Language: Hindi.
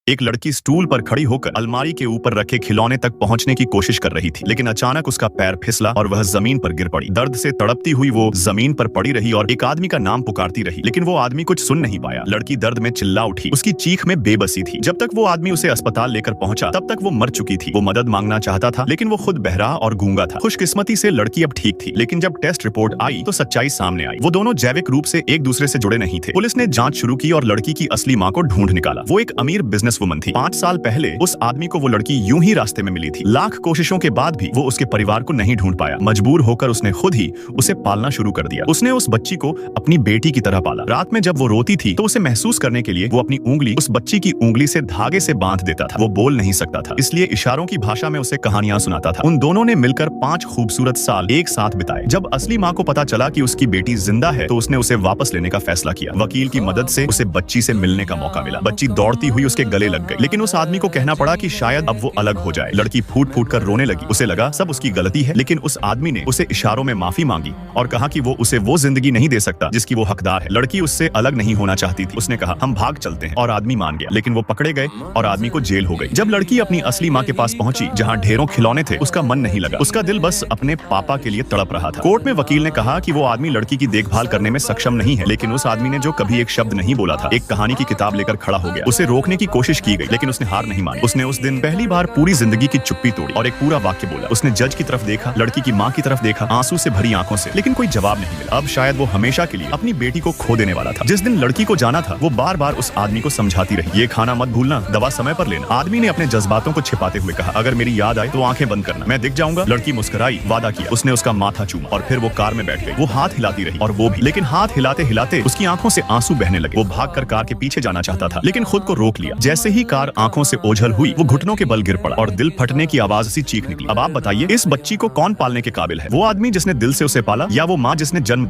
एक लड़की स्टूल पर खड़ी होकर अलमारी के ऊपर रखे खिलौने तक पहुंचने की कोशिश कर रही थी, लेकिन अचानक उसका पैर फिसला और वह जमीन पर गिर पड़ी। दर्द से तड़पती हुई वो जमीन पर पड़ी रही और एक आदमी का नाम पुकारती रही, लेकिन वो आदमी कुछ सुन नहीं पाया। लड़की दर्द में चिल्ला उठी, उसकी चीख में बेबसी थी। जब तक वो आदमी उसे अस्पताल लेकर पहुंचा, तब तक वो मर चुकी थी। वो मदद मांगना चाहता था, लेकिन वो खुद बहरा और गूंगा था। खुशकिस्मती से लड़की अब ठीक थी, लेकिन जब टेस्ट रिपोर्ट आई तो सच्चाई सामने आई। वो दोनों जैविक रूप से एक दूसरे से जुड़े नहीं थे। पुलिस ने जांच शुरू की और लड़की की असली मां को ढूंढ निकाला। वो एक अमीर बिजनेस वुमन थी। 5 साल पहले उस आदमी को वो लड़की यूं ही रास्ते में मिली थी। लाख कोशिशों के बाद भी वो उसके परिवार को नहीं ढूंढ पाया। मजबूर होकर उसने खुद ही उसे पालना शुरू कर दिया। उसने उस बच्ची को अपनी बेटी की तरह पाला। रात में जब वो रोती थी तो उसे महसूस करने के लिए वो अपनी उंगली उस बच्ची की उंगली से धागे से बांध देता था। वो बोल नहीं सकता था, इसलिए इशारों की भाषा में उसे कहानियां सुनाता था। उन दोनों ने मिलकर 5 खूबसूरत साल एक साथ बिताए। जब असली मां को पता चला कि उसकी बेटी जिंदा है तो उसने उसे वापस लेने का फैसला किया। वकील की मदद से उसे बच्ची से मिलने का मौका मिला। बच्ची दौड़ती हुई उसके गले लग गई, लेकिन उस आदमी को कहना पड़ा कि शायद अब वो अलग हो जाए। लड़की फूट फूट कर रोने लगी। उसे लगा सब उसकी गलती है, लेकिन उस आदमी ने उसे इशारों में माफी मांगी और कहा कि वो उसे वो जिंदगी नहीं दे सकता जिसकी वो हकदार है। लड़की उससे अलग नहीं होना चाहती थी। उसने कहा हम भाग चलते हैं और आदमी मान गया, लेकिन वो पकड़े गए और आदमी को जेल हो गई। जब लड़की अपनी असली मां के पास पहुंची जहां ढेरों खिलौने थे, उसका मन नहीं लगा। उसका दिल बस अपने पापा के लिए तड़प रहा था। कोर्ट में वकील ने कहा कि वो आदमी लड़की की देखभाल करने में सक्षम नहीं है, लेकिन उस आदमी ने जो कभी एक शब्द नहीं बोला था, एक कहानी की किताब लेकर खड़ा हो गया। उसे रोकने की कोशिश की गई, लेकिन उसने हार नहीं मानी। उसने उस दिन पहली बार पूरी जिंदगी की चुप्पी तोड़ी और एक पूरा वाक्य बोला। उसने जज की तरफ देखा, लड़की की मां की तरफ देखा, आंसू से भरी आंखों से, लेकिन कोई जवाब नहीं मिला। अब शायद वो हमेशा के लिए अपनी बेटी को खो देने वाला था। जिस दिन लड़की को जाना था, वो बार बार उस आदमी को समझाती रही, ये खाना मत भूलना, दवा समय पर लेना। आदमी ने अपने जज्बातों को छिपाते हुए कहा, अगर मेरी याद आए तो आंखें बंद करना, मैं दिख जाऊंगा। लड़की मुस्कुराई, वादा किया। उसने उसका माथा चूमा और फिर वो कार में बैठ गई। वो हाथ हिलाती रही और वो भी, लेकिन हाथ हिलाते हिलाते उसकी आंखों से आंसू बहने लगे। वो भागकर कार के पीछे जाना चाहता था, लेकिन खुद को रोक लिया। जैसे ही कार आंखों से ओझल हुई, वो घुटनों के बल गिर पड़ा और दिल फटने की आवाज सी चीख निकली। अब आप बताइए, इस बच्ची को कौन पालने के काबिल है? वो आदमी जिसने दिल से उसे पाला, या वो माँ जिसने जन्म दिया?